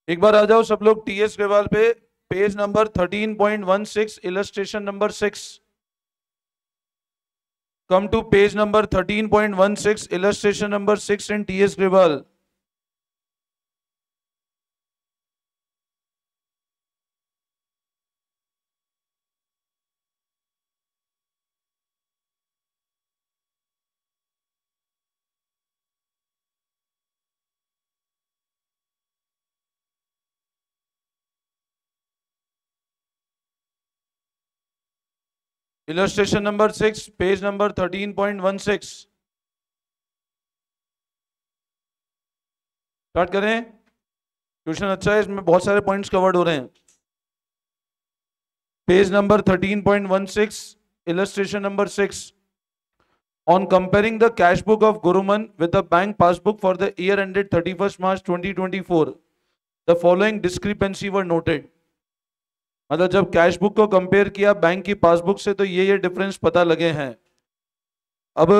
एक बार आ जाओ सब लोग टीएस ग्रेवाल पे, page number 13.16, illustration number 6। Come to page number 13.16, illustration number 6 in TS Grewal. Illustration number 6, page number 13.16। Start करें। क्वेश्चन अच्छा है, इसमें बहुत सारे पॉइंट्स कवर्ड हो रहे हैं। Page number 13.16, illustration number 6. On comparing the cash book of Guruman with the bank passbook for the year ended 31st March 2024, the following discrepancy were noted. मतलब जब कैश बुक को कंपेयर किया bank की passbook से तो ये difference पता लगे हैं। अब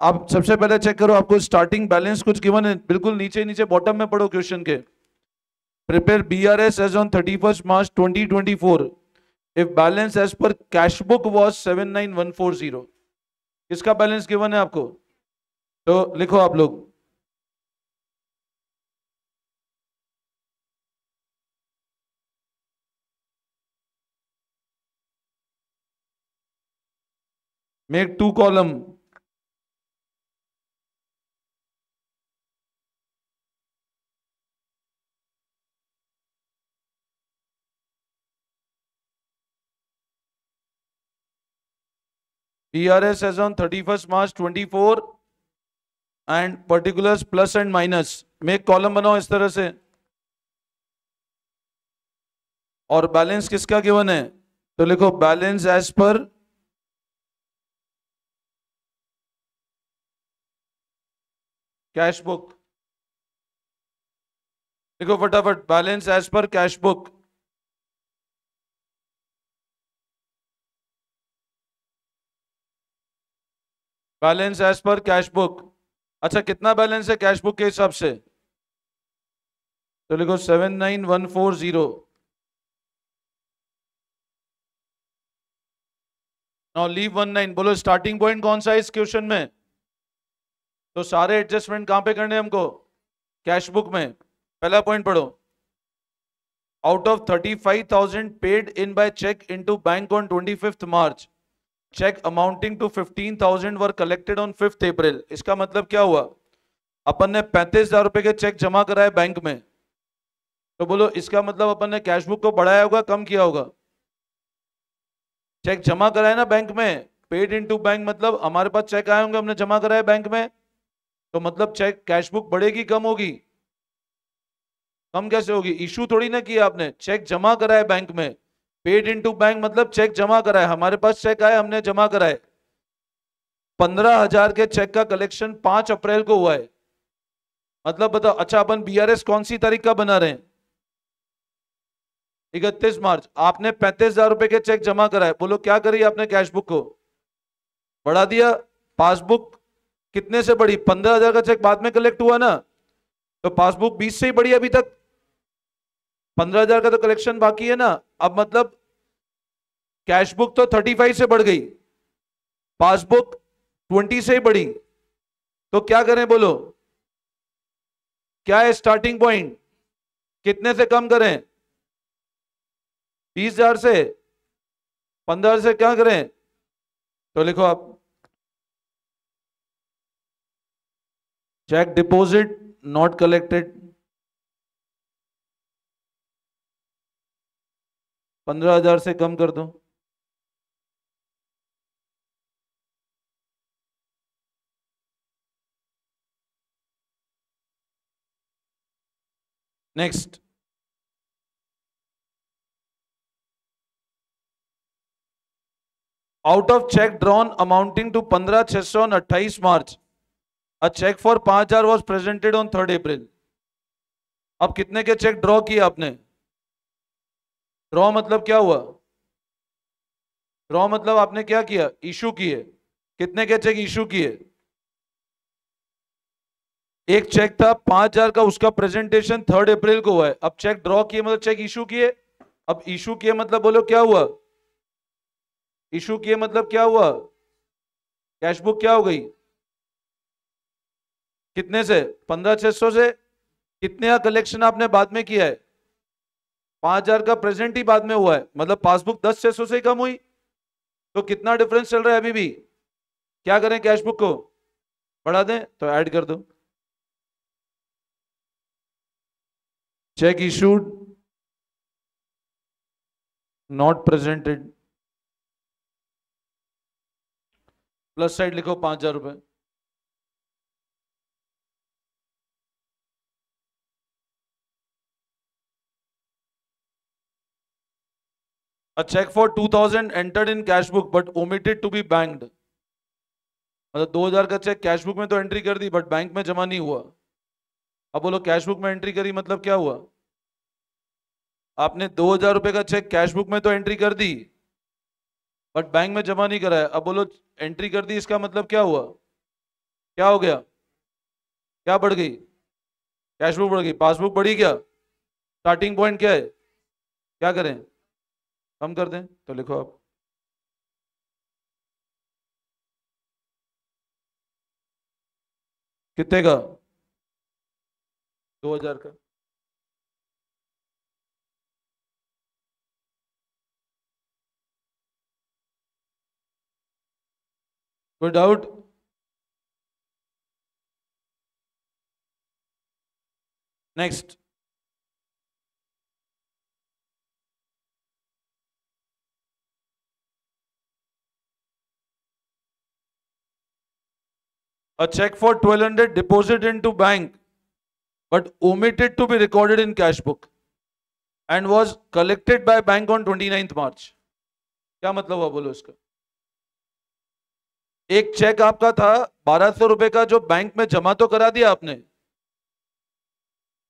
आप सबसे पहले चेक करो, आपको स्टार्टिंग बैलेंस कुछ गिवन है, बिल्कुल नीचे नीचे बॉटम में पढ़ो क्वेश्चन के। Prepare BRS as on 31st March 2024 if balance as per cash book was 79140। किसका बैलेंस गिवन है आपको? तो लिखो आप लोग। Make 2 column. BRS as on 31st March 24 and particulars plus and minus. Make column बनाओ इस तरह से। और बैलेंस किसका गिवन है? तो लिखो balance as per cash book. लिखो फटाफट, balance as per cash book. Balance as per cash book. अच्छा, कितना बैलेंस है कैश बुक के हिसाब से? तो लिखो 79140। Now leave 19। बोलो स्टार्टिंग पॉइंट कौन सा है इस क्वेश्चन में? तो सारे एडजस्टमेंट कहां पे करने हमको? कैश बुक में। पहला पॉइंट पढ़ो। Out of 35,000 paid in by cheque into bank on 25th March, cheque amounting to 15,000 were collected on 5th April. इसका मतलब क्या हुआ? अपन ने 35,000 रुपए के चेक जमा कराए बैंक में। तो बोलो इसका मतलब अपन ने कैश बुक को बढ़ाया होगा कम किया होगा? चेक जमा कराए ना बैंक में, पेड इनटू बैंक, मतलब हमारे पास चेक आए होंगे, हमने जमा कराए बैंक में, तो मतलब चेक कैश बुक बढ़ेगी कम होगी? कम कैसे होगी? इशू थोड़ी ना किया आपने, चेक जमा कराए बैंक में। पेड इनटू बैंक मतलब चेक जमा कराए, हमारे पास चेक आए, हमने जमा कराए। 15,000 के चेक का कलेक्शन 5 अप्रैल को हुआ है। मतलब बताओ, अच्छा अपन BRS कौन सी तारीख का बना रहे हैं? 31 मार्च। आपने 35,000 रुपए के चेक जमा कराए, बोलो क्या करी आपने कैश बुक को? बढ़ा दिया। पासबुक कितने से बढ़ी? 15,000 का चेक बाद में कलेक्ट हुआ ना, तो पासबुक 20 से ही बढ़ी अभी तक। 15,000 का तो कलेक्शन बाकी है ना। अब मतलब कैश बुक तो 35 से बढ़ गई, पासबुक 20 से ही बढ़ी, तो क्या करें बोलो? क्या है स्टार्टिंग पॉइंट? कितने से कम करें? 20,000 से। 15,000 से क्या करें? तो लिखो आप, चेक डिपॉजिट नॉट कलेक्टेड 15,000 से कम कर दो। Next, out of cheque drawn amounting to 15,600 on 28 March, a cheque for 5,000 was presented on 3rd April. अब कितने के चेक ड्रॉ किए आपने? ड्रॉ मतलब क्या हुआ? ड्रॉ मतलब आपने क्या किया? इशू किए। कितने के चेक इशू किए? एक चेक था 5,000 का, उसका प्रेजेंटेशन 3 अप्रैल को हुआ है। अब चेक ड्रॉ किए मतलब चेक इशू किए। अब इशू किए मतलब बोलो क्या हुआ? इशू किए मतलब क्या हुआ? कैश बुक क्या हो गई? कितने से? 15,600 से। कितने का कलेक्शन आपने बाद में किया है? 5,000 का प्रेजेंट ही बाद में हुआ है, मतलब पासबुक 10,600 से ही कम हुई। तो कितना डिफरेंस चल रहा है अभी भी? क्या करें, कैश बुक को बढ़ा दें तो ऐड कर दो। Check issued not presented, plus side लिखो 5,000 रुपए। A check for 2,000 entered in cash book but omitted to be banked। मतलब 2,000 का चेक कैश बुक में तो एंट्री कर दी बट बैंक में जमा नहीं हुआ। अब बोलो कैश बुक में एंट्री करी मतलब क्या हुआ? आपने 2,000 रुपए का चेक कैश बुक में तो एंट्री कर दी बट बैंक में जमा नहीं कराया। अब बोलो एंट्री कर दी इसका मतलब क्या हुआ? क्या हो गया? क्या बढ़ गई? कैश बुक बढ़ गई, पासबुक बढ़ी क्या? स्टार्टिंग पॉइंट क्या है? क्या करें, कम कर दें तो लिखो आप। कितने का? 2,000 का। कोई doubt? Next. A check for 1,200 deposited into bank but omitted to be recorded in cash book and was collected by bank on 29th March। क्या मतलब हुआ बोलो इसका? एक चेक आपका था 1,200 रुपए का जो बैंक में जमा तो करा दिया आपने।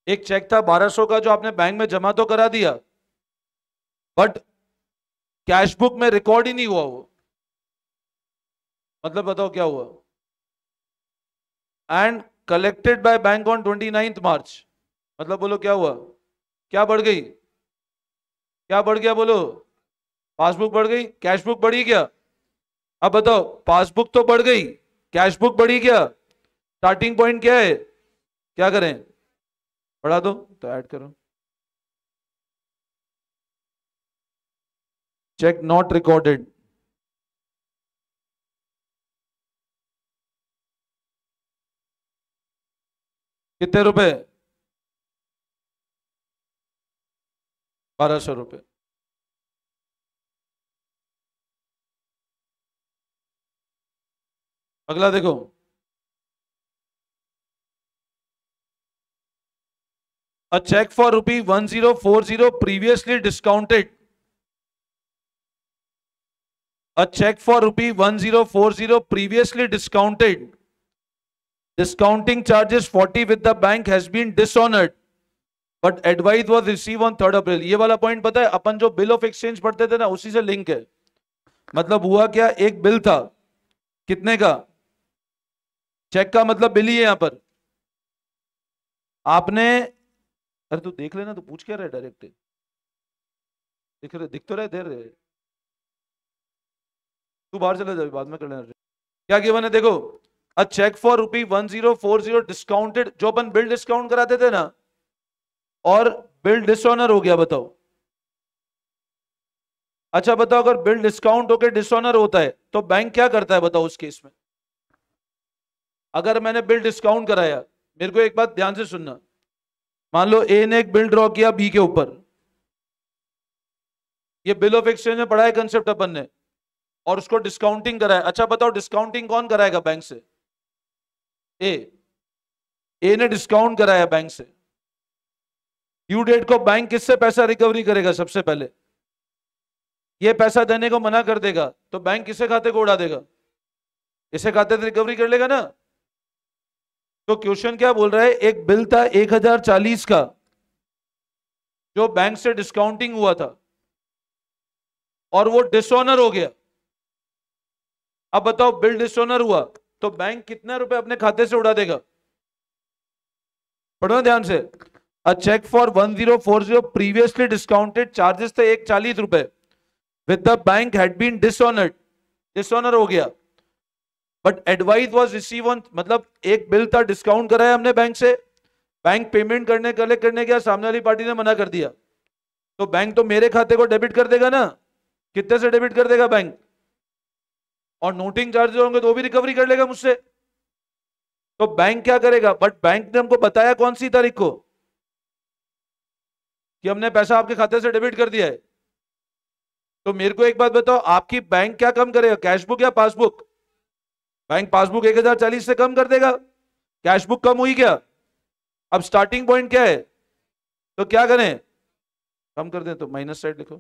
एक चेक था 1,200 का जो आपने बैंक में जमा तो करा दिया बट कैश बुक में रिकॉर्ड ही नहीं हुआ वो। मतलब बताओ क्या हुआ? And collected by bank on 29th मार्च, मतलब बोलो क्या हुआ? क्या बढ़ गई? क्या बढ़ गया बोलो? पासबुक बढ़ गई, कैश बुक बढ़ी क्या? अब बताओ, पासबुक तो बढ़ गई, कैश बुक बढ़ी क्या? स्टार्टिंग पॉइंट क्या है? क्या करें, बढ़ा दो तो ऐड करो। चेक नॉट रिकॉर्डेड, कितने रुपए? 1,200 रुपए। अगला देखो। A check for rupee 1,040 previously discounted। A check for rupee 1,040 previously discounted। Discounting charges 40 with the bank has been dishonored but advice was received on 3rd April। ये वाला point पता है, अपन जो बिल ऑफ एक्सचेंज पढ़ते थे ना उसी से लिंक है। मतलब हुआ क्या, एक बिल था कितने का? चेक का मतलब बिल ही है यहां पर। आपने, अरे तू देख लेना, तो पूछ क्या रहा है डायरेक्ट? दिख रहे, दिख तो रहे, देर रहे। तू बाहर चले जा, बाद में कर लेना। क्या गिवन है देखो। अ चेक फॉर रुपी 1,040 डिस्काउंटेड, जो अपन बिल डिस्काउंट कराते थे ना, और बिल डिसऑनर हो गया, बताओ। अच्छा बताओ, अगर बिल डिस्काउंट होकर डिसऑनर होता है तो बैंक क्या करता है बताओ उस केस में? अगर मैंने बिल डिस्काउंट कराया, मेरे को एक बात ध्यान से सुनना, मान लो ए ने एक बिल ड्रॉ किया बी के ऊपर, ये बिल ऑफ एक्सचेंज में पढ़ा है कंसेप्ट अपन ने, और उसको डिस्काउंटिंग कराया। अच्छा बताओ, डिस्काउंटिंग कौन कराएगा बैंक से? ए। ए ने डिस्काउंट कराया बैंक से। ड्यू डेट को बैंक किससे पैसा रिकवरी करेगा सबसे पहले? ये पैसा देने को मना कर देगा तो बैंक किसे खाते को उड़ा देगा? इसे खाते से रिकवरी कर लेगा ना। तो क्वेश्चन क्या बोल रहा है, एक बिल था 1,040 का जो बैंक से डिस्काउंटिंग हुआ था और वो डिसऑनर हो गया। अब बताओ, बिल डिसऑनर हुआ तो बैंक कितने रुपए अपने खाते से उड़ा देगा? पढ़ो ना ध्यान से। A cheque for 1040 previously discounted charges थे 140 रुपए with the bank had been dishonoured, dishonour हो गया, but advice was receive on, मतलब एक बिल था, डिस्काउंट कराया हमने बैंक से, बैंक पेमेंट करने कलेक्ट करने गया, सामने वाली पार्टी ने मना कर दिया, तो बैंक तो मेरे खाते को डेबिट कर देगा ना, कितने से डेबिट कर देगा बैंक, और नोटिंग चार्जेस होंगे तो वो भी रिकवरी कर लेगा मुझसे। तो बैंक क्या करेगा, बट बैंक ने हमको बताया कौन सी तारीख को कि हमने पैसा आपके खाते से डेबिट कर दिया है। तो मेरे को एक बात बताओ, आपकी बैंक क्या कम करेगा, कैशबुक या पासबुक? बैंक पासबुक 1040 से कम कर देगा, कैशबुक कम हुई क्या? अब स्टार्टिंग पॉइंट क्या है, तो क्या करें, कम कर दें, तो माइनस साइड लिखो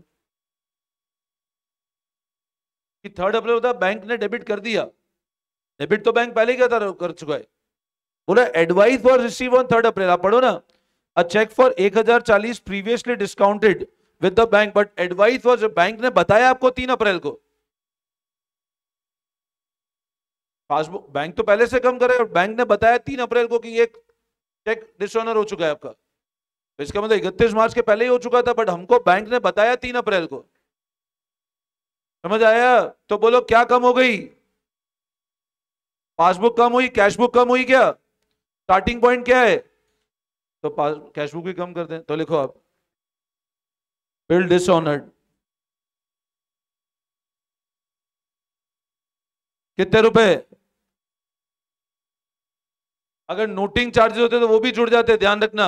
कि 3 अप्रैल होता बैंक ने डेबिट कर दिया, डेबिट तो बैंक पहले ही कर चुका है। बोला advice for receive on 3 April, आप पढ़ो ना, a cheque for 1040 previously discounted with the bank, but advice was, bank ने बताया आपको 3 अप्रैल को, पासबुक बैंक तो पहले से कम करे, और बैंक ने बताया 3 अप्रैल को कि ये चेक डिसऑनर हो चुका है आपका, तो इसका मतलब 31 मार्च के पहले ही हो चुका था, बट हमको बैंक ने बताया 3 अप्रैल को। समझ आया? तो बोलो क्या कम हो गई, पासबुक कम हुई, कैशबुक कम हुई क्या? स्टार्टिंग पॉइंट क्या है, तो कैशबुक भी कम कर दें, तो लिखो आप बिल डिसऑनर्ड कितने रुपए, अगर नोटिंग चार्जेस होते तो वो भी जुड़ जाते, ध्यान रखना।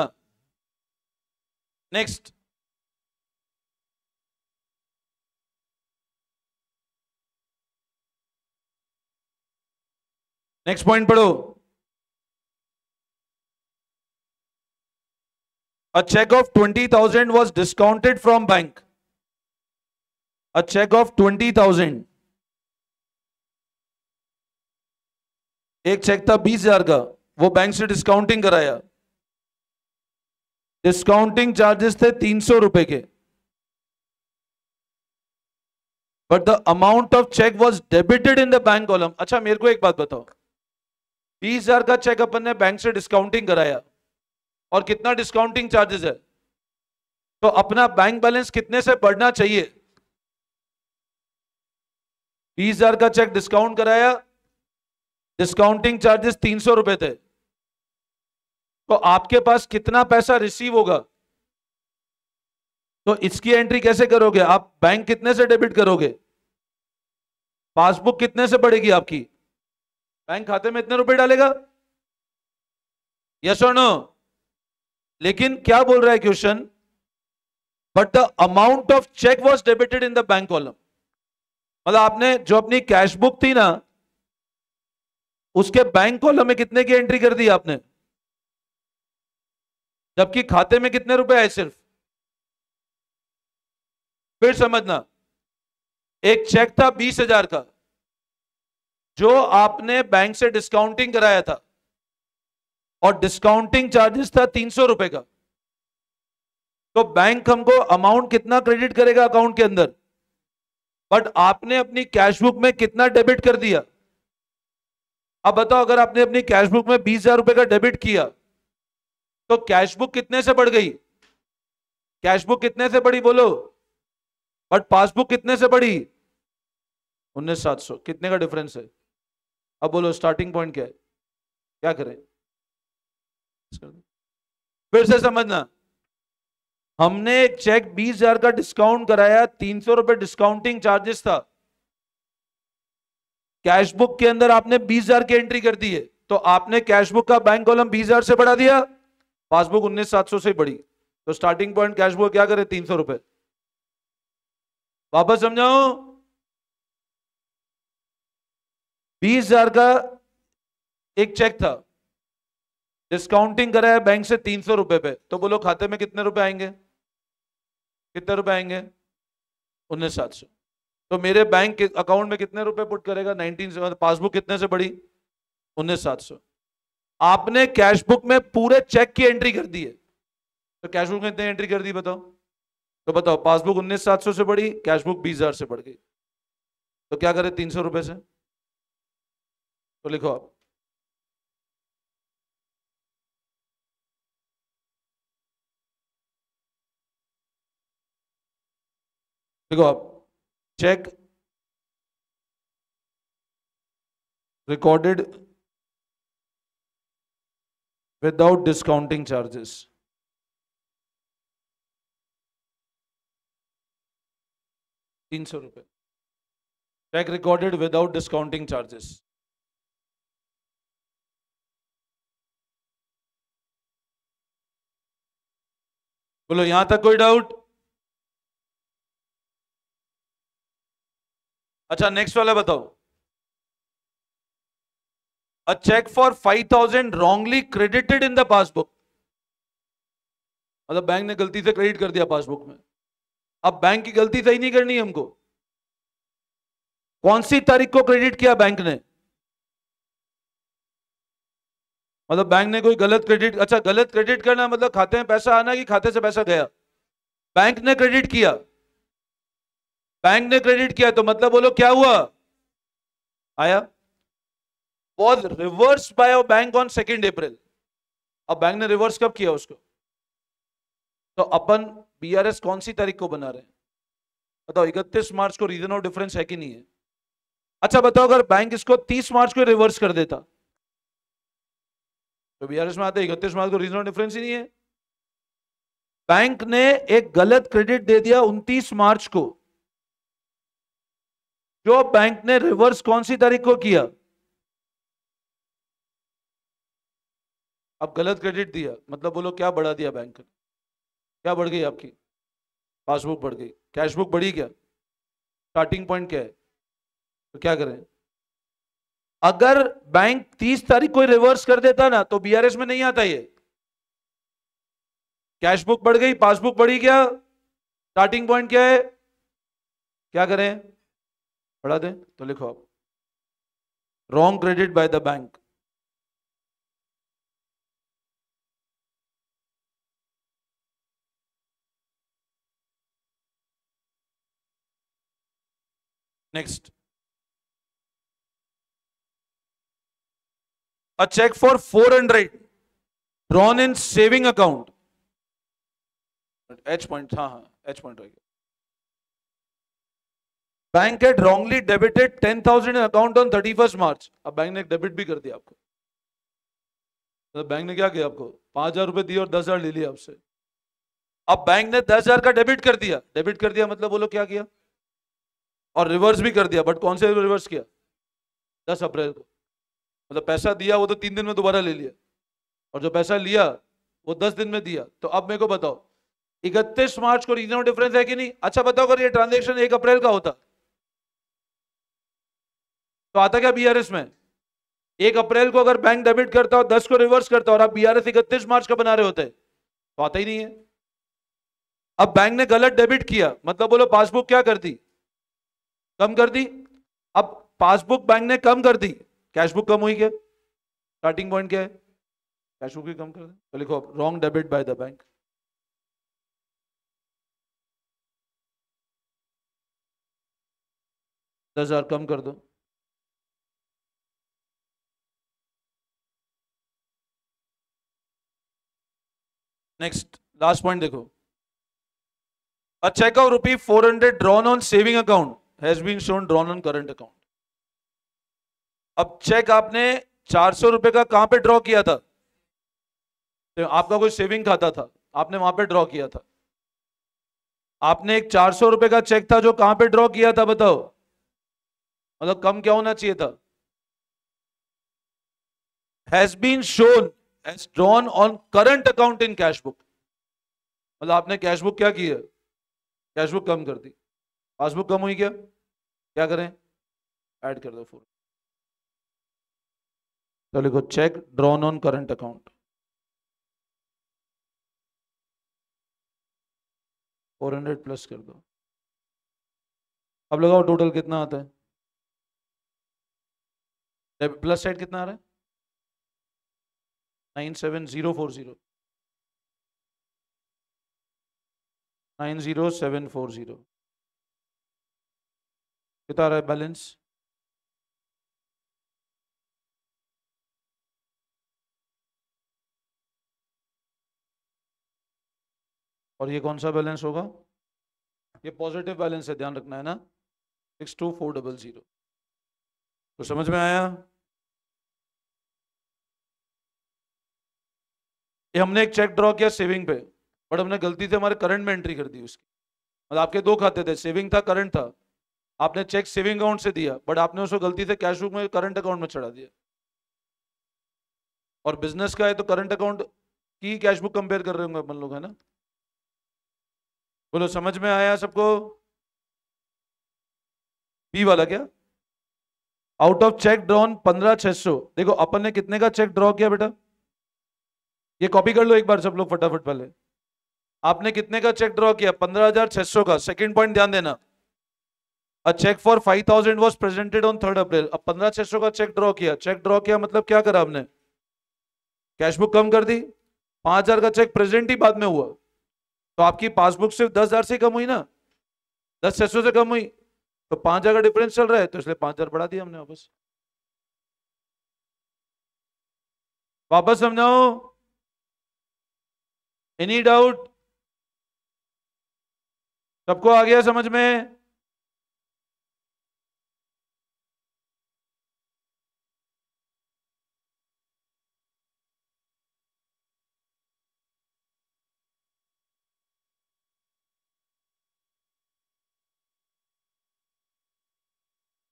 नेक्स्ट, नेक्स्ट पॉइंट पढ़ो। A check of 20,000 was discounted from bank. A check of 20,000, एक चेक था 20,000 का, वो बैंक से डिस्काउंटिंग कराया, डिस्काउंटिंग चार्जेस थे 300 रुपए के, but the amount of cheque was debited in the bank column. अच्छा मेरे को एक बात बताओ, 20,000 का चेक अपन ने बैंक से डिस्काउंटिंग कराया, और कितना डिस्काउंटिंग चार्जेस है, तो अपना बैंक बैलेंस कितने से बढ़ना चाहिए? 20,000 का चेक डिस्काउंट कराया, डिस्काउंटिंग चार्जेस 300 रुपए थे, तो आपके पास कितना पैसा रिसीव होगा? तो इसकी एंट्री कैसे करोगे आप, बैंक कितने से डेबिट करोगे, पासबुक कितने से बढ़ेगी आपकी, बैंक खाते में इतने रुपए डालेगा, यस और नो? लेकिन क्या बोल रहा है question, but the amount of cheque was debited in the bank column, मतलब आपने जो अपनी कैश बुक थी ना, उसके बैंक कॉलम में कितने की एंट्री कर दी आपने, जबकि खाते में कितने रुपए आए सिर्फ। फिर समझना, एक चेक था 20,000 का, जो आपने बैंक से डिस्काउंटिंग कराया था, और डिस्काउंटिंग चार्जेस था 300 रुपए का, तो बैंक हमको अमाउंट कितना क्रेडिट करेगा अकाउंट के अंदर, बट आपने अपनी कैश बुक में कितना डेबिट कर दिया। अब बताओ, अगर आपने अपनी कैश बुक में 20,000 रुपए का डेबिट किया, तो कैश बुक कितने से बढ़ गई, कैश बुक कितने से बढ़ी बोलो, बट पासबुक कितने से बढ़ी, 19,700, कितने का डिफरेंस है? अब बोलो स्टार्टिंग पॉइंट क्या है, क्या करें? फिर से समझना, हमने एक चेक 20,000 का डिस्काउंट कराया, 300 रुपए डिस्काउंटिंग चार्जेस था, कैश बुक के अंदर आपने 20,000 की एंट्री कर दी है, तो आपने कैश बुक का बैंक कॉलम 20,000 से बढ़ा दिया, पासबुक 19,700 से बढ़ी, तो स्टार्टिंग पॉइंट कैश बुक क्या करे, 300 रुपए। वापस समझाओ, 20,000 का एक चेक था, डिस्काउंटिंग कराया बैंक से 300 रुपए पे, तो बोलो खाते में कितने रुपए आएंगे, कितने रुपए आएंगे, 19,700। तो मेरे बैंक अकाउंट में कितने रुपए पुट करेगा, 19, पासबुक कितने से बढ़ी, 19,700। आपने कैश बुक में पूरे चेक की एंट्री कर दी है, तो कैश बुक में कितनी एंट्री कर दी बताओ, तो बताओ पासबुक 19,700 से बढ़ी, कैश बुक 20,000 से बढ़ गई, तो क्या करें 300 रुपए से, तो लिखो आप देखो आप, cheque recorded without discounting charges, 300 रुपये। Cheque recorded without discounting charges. बोलो यहां तक कोई डाउट? अच्छा नेक्स्ट वाला बताओ। A cheque for 5,000 wrongly credited in the passbook, मतलब बैंक ने गलती से क्रेडिट कर दिया पासबुक में। अब बैंक की गलती सही नहीं करनी है हमको। कौन सी तारीख को क्रेडिट किया बैंक ने? मतलब बैंक ने कोई गलत क्रेडिट, अच्छा गलत क्रेडिट करना मतलब खाते में पैसा आना कि खाते से पैसा गया? बैंक ने क्रेडिट किया, बैंक ने क्रेडिट किया तो मतलब बोलो क्या हुआ? आया। Was reverse by bank on 2 अप्रैल। अब बैंक ने रिवर्स कब किया उसको? तो अपन बीआरएस कौन सी तारीख को बना रहे हैं बताओ? 31 मार्च को रीजन ऑफ डिफरेंस है कि नहीं है? अच्छा बताओ अगर बैंक इसको 30 मार्च को रिवर्स कर देता तो बीआरएस में आते 31 मार्च को रीजन ऑफ डिफरेंस ही नहीं है। बैंक ने एक गलत क्रेडिट दे दिया 29 मार्च को, जो बैंक ने रिवर्स कौन सी तारीख को किया? अब गलत क्रेडिट दिया मतलब बोलो क्या बढ़ा दिया बैंक ने? क्या बढ़ गई आपकी? पासबुक बढ़ गई, कैश बुक बढ़ी क्या? स्टार्टिंग पॉइंट क्या है? तो क्या करें? अगर बैंक 30 तारीख को रिवर्स कर देता ना तो बीआरएस में नहीं आता ये। कैश बुक बढ़ गई, पासबुक बढ़ी क्या? स्टार्टिंग पॉइंट क्या है? क्या करें? बढ़ा दें तो लिखो आप, wrong credit by the bank. Next, a check for 400 drawn in saving account, H point, हाँ हाँ H point रहेगा। Bank had wrongly debited 10,000 in account on 31st March। अब बैंक ने डेबिट भी कर दिया आपको, तो बैंक ने क्या किया आपको? 5,000 रुपए दिए और 10,000 ले लिया आपसे। अब बैंक ने 10,000 का डेबिट कर दिया, डेबिट कर दिया मतलब बोलो क्या किया? और रिवर्स भी कर दिया, बट कौन से रिवर्स किया? 10 अप्रैल को। मतलब पैसा दिया वो तो 3 दिन में दोबारा ले लिया, और जो पैसा लिया वो 10 दिन में दिया। तो अब मेरे को बताओ 31 मार्च को रीजन ऑफ डिफरेंस है कि नहीं? अच्छा बताओ अगर ये ट्रांजेक्शन 1 अप्रैल का होता तो आता क्या बीआरएस में? 1 अप्रैल को अगर बैंक डेबिट करता और 10 को रिवर्स करता और आप बीआरएस 31 मार्च का बना रहे होते तो आता ही नहीं है। अब बैंक ने गलत डेबिट किया मतलब बोलो पासबुक क्या कर दी? कम कर दी। अब पासबुक बैंक ने कम कर दी, कैश बुक कम हुई क्या? स्टार्टिंग पॉइंट क्या है? कैश बुक भी कम कर दे तो लिखो wrong debit by the bank. 10,000 कम कर दो। नेक्स्ट लास्ट पॉइंट देखो, a check of rupee 400 drawn on saving account has been shown drawn on current account। अब चेक आपने 400 रुपए का कहां पे ड्रॉ किया था? तो आपका कोई सेविंग खाता था, आपने वहां पे ड्रॉ किया था। आपने एक 400 रुपए का चेक था जो कहां पे ड्रॉ किया था बताओ? मतलब कम क्या होना चाहिए था? Has been shown as drawn on current account in cash book. मतलब आपने कैश बुक क्या की है? कैश बुक कम कर दी। पासबुक कम हुई क्या? क्या करें? ऐड कर दो फोर। तो लिखो check drawn on current account 400 plus कर दो। अब लगाओ टोटल कितना आता है? प्लस साइड कितना आ रहा है? 97040, 90740 कितना आ रहा है बैलेंस? और ये कौन सा बैलेंस होगा? ये पॉजिटिव बैलेंस है, ध्यान रखना है ना, 62400। तो समझ में आया? ये हमने एक चेक ड्रॉ किया सेविंग पे, बट हमने गलती से हमारे करंट में एंट्री कर दी उसकी। मतलब आपके दो खाते थे, सेविंग था, करंट था। आपने चेक सेविंग अकाउंट से दिया, बट आपने उसको गलती से कैश बुक में करंट अकाउंट में चढ़ा दिया। और बिजनेस का है तो करंट अकाउंट की कैश बुक कंपेयर कर रहे होंगे अपन लोग, है ना? बोलो समझ में आया सबको? बी वाला क्या? Out of cheque drawn 15,600। देखो अपन ने कितने का चेक ड्रॉ किया बेटा? ये कॉपी कर लो एक बार सब लोग फटाफट पहले। आपने कितने का चेक ड्रॉ किया? 15,600 का। सेकंड पॉइंट ध्यान देना, a cheque for 5,000 was presented on 3 April. अब 15,600 का चेक ड्रॉ किया। चेक ड्रॉ किया मतलब क्या करा आपने? कैश बुक कम कर दी। 5,000 का चेक प्रेजेंट ही बाद में हुआ, तो आपकी पासबुक सिर्फ 10,000 से कम हुई ना, 10,600 से कम हुई। तो 5,000 का डिफरेंस चल रहा है, तो इसलिए 5,000 बढ़ा दिया हमने वापस। वापस समझाओ, एनी डाउट? सबको आ गया समझ में?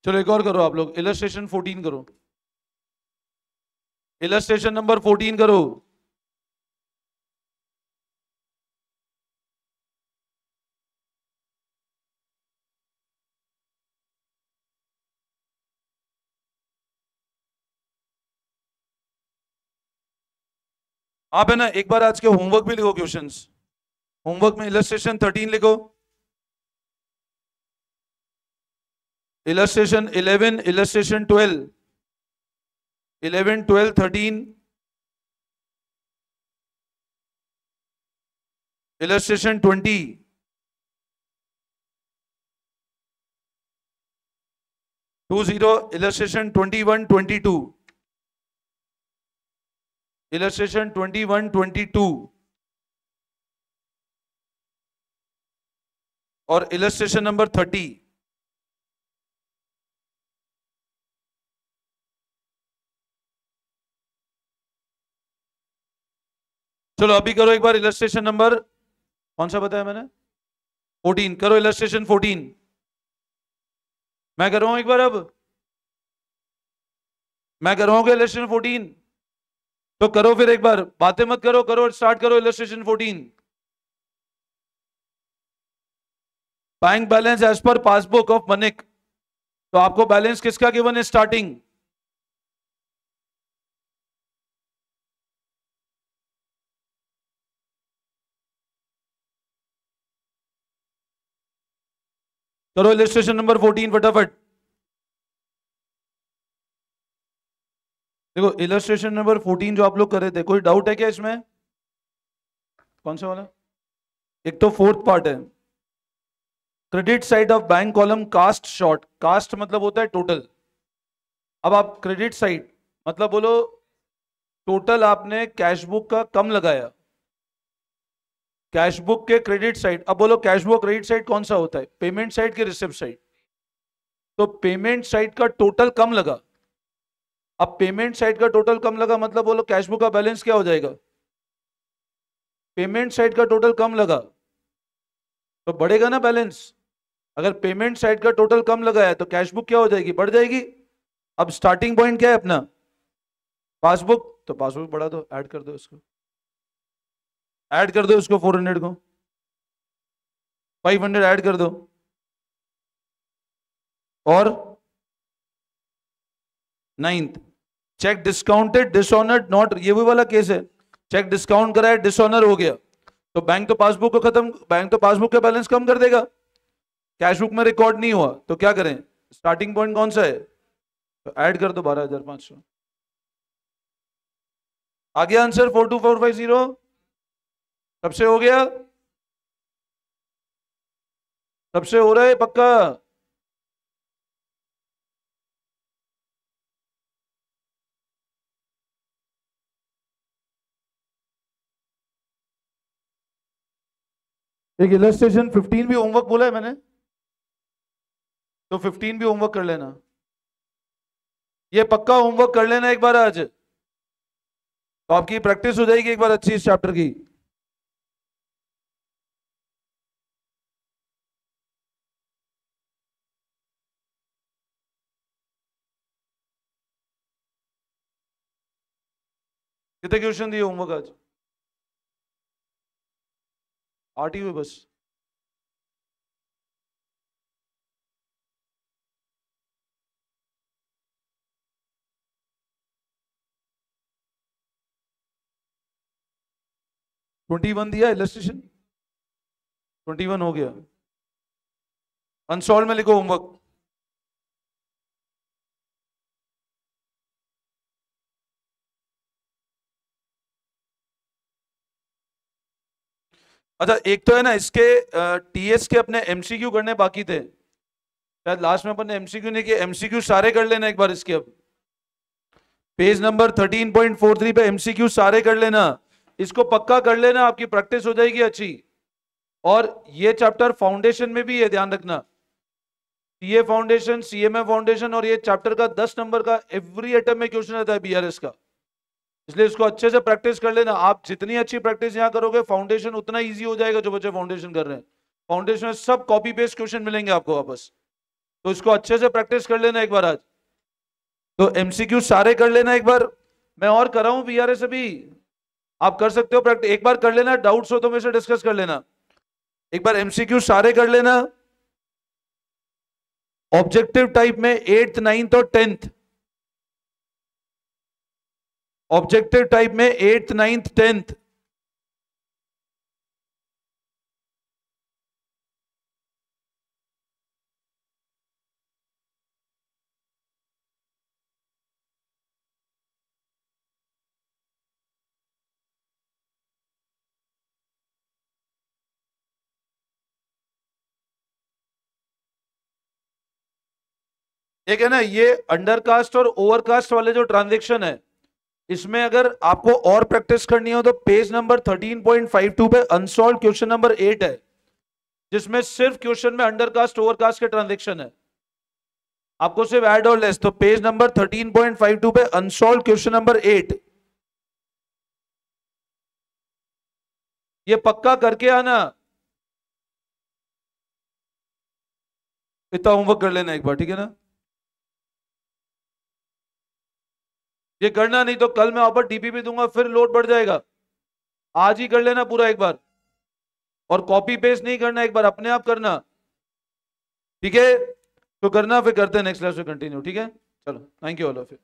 चलो एक और करो आप लोग, इलस्ट्रेशन 14 करो। इलस्ट्रेशन नंबर 14 करो। आप है ना एक बार आज के होमवर्क भी लिखो क्वेश्चंस। होमवर्क में इलस्ट्रेशन 13 लिखो, illustration 11, illustration 12, 11, 12, 13, illustration 20, two zero, illustration 21, 22, illustration 21, 22 और इलस्ट्रेशन नंबर 30। चलो अभी करो एक बार इलस्ट्रेशन नंबर, कौन सा बताया मैंने? 14 करो, इलस्ट्रेशन 14। मैं कर रहा हूं एक बार, अब मैं कर रहा हूं इलस्ट्रेशन 14। तो करो फिर एक बार, बातें मत करो, करो स्टार्ट करो illustration 14। Bank balance as per passbook of Manik. तो आपको बैलेंस किसका गिवन है स्टार्टिंग? करो इलस्ट्रेशन नंबर 14 फटाफट। देखो इलस्ट्रेशन नंबर 14 जो आप लोग कर रहे थे, कोई डाउट है क्या इसमें? कौन सा वाला? एक तो फोर्थ पार्ट है, credit side of bank column cast short. Cast मतलब होता है टोटल। अब आप क्रेडिट साइड मतलब बोलो टोटल आपने कैश बुक का कम लगाया, कैश बुक के क्रेडिट साइड। अब बोलो कैश बुक क्रेडिट साइड कौन सा होता है? पेमेंट साइड के रिसिप्ट साइड? तो पेमेंट साइड का टोटल कम लगा। अब पेमेंट साइड का टोटल कम लगा मतलब बोलो कैश बुक का बैलेंस क्या हो जाएगा? पेमेंट साइड का टोटल कम लगा तो बढ़ेगा ना बैलेंस। अगर पेमेंट साइड का टोटल कम लगा है तो कैश बुक क्या हो जाएगी? बढ़ जाएगी। अब स्टार्टिंग पॉइंट क्या है अपना? पासबुक। तो पासबुक बढ़ा दो, ऐड कर दो इसको, ऐड कर दो इसको, 400 को 500 ऐड कर दो। और ninth, cheque discounted dishonoured not, ये भी वाला केस है। चेक डिस्काउंट करा है, डिसऑनर हो गया, तो बैंक तो पासबुक को खत्म, बैंक तो पासबुक का बैलेंस कम कर देगा। कैश बुक में रिकॉर्ड नहीं हुआ तो क्या करें? स्टार्टिंग पॉइंट कौन सा है? तो ऐड कर दो 12,500। आ गया आंसर 42450? सबसे हो गया? सबसे हो रहा है पक्का? एक इलस्ट्रेशन 15 भी होमवर्क बोला है मैंने, तो 15 भी होमवर्क कर लेना। ये पक्का होमवर्क कर लेना एक बार आज, तो आपकी प्रैक्टिस हो जाएगी एक बार अच्छी इस चैप्टर की। कितने क्वेश्चन दिए होमवर्क आज? 8 ही हुए बस। ट्वेंटी वन दिया इलस्ट्रेशन, 21 हो गया। अनसॉल्व में लिखो होमवर्क। अच्छा, एक तो है ना इसके टीएस के अपने एमसीक्यू करने बाकी थे, शायद लास्ट में अपन ने एमसीक्यू नहीं किया। एमसीक्यू सारे कर लेना एक बार इसके। अब पेज नंबर 13.43 पे एमसीक्यू सारे कर लेना, इसको पक्का कर लेना, आपकी प्रैक्टिस हो जाएगी अच्छी। और ये चैप्टर फाउंडेशन में भी है, ध्यान रखना। सीए फाउंडेशन, सीएमए फाउंडेशन, और ये चैप्टर का 10 नंबर का एवरी अटेम्प्ट में क्वेश्चन रहता है बीआरएस का, इसलिए इसको अच्छे से प्रैक्टिस कर लेना। आप जितनी अच्छी प्रैक्टिस यहां करोगे, फाउंडेशन उतना इजी हो जाएगा। जो बच्चे फाउंडेशन कर रहे हैं, फाउंडेशन में सब कॉपी पेस्ट क्वेश्चन मिलेंगे आपको वापस, तो इसको अच्छे से प्रैक्टिस कर लेना एक बार आज। तो एमसीक्यू सारे कर लेना एक बार। मैं और कर रहा हूं बीआरएस अभी, आप कर सकते हो प्रैक्टिस, एक बार कर लेना। डाउट्स हो तो मेरे से डिस्कस कर लेना। एक बार एमसीक्यू सारे कर लेना। ऑब्जेक्टिव टाइप में 8th 9th और 10th, ऑब्जेक्टिव टाइप में 8th 9th 10th। एक है ना ये अंडरकास्ट और ओवरकास्ट वाले जो ट्रांजेक्शन है, इसमें अगर आपको और प्रैक्टिस करनी हो तो पेज नंबर 13.52 पे अनसॉल्व क्वेश्चन नंबर 8 है, जिसमें सिर्फ क्वेश्चन में अंडरकास्ट ओवरकास्ट के ट्रांजेक्शन है। आपको सिर्फ ऐड और लेस, तो पेज नंबर 13.52 पे अनसॉल्व क्वेश्चन नंबर 8, ये पक्का करके आना। इतना होमवर्क कर लेना एक बार, ठीक है ना? ये करना, नहीं तो कल मैं ऊपर टीपीपी दूंगा, फिर लोड बढ़ जाएगा। आज ही कर लेना पूरा एक बार, और कॉपी पेस्ट नहीं करना, एक बार अपने आप करना, ठीक है? तो करना, फिर करते हैं नेक्स्ट क्लास में कंटिन्यू, ठीक है? चलो, thank you all of you.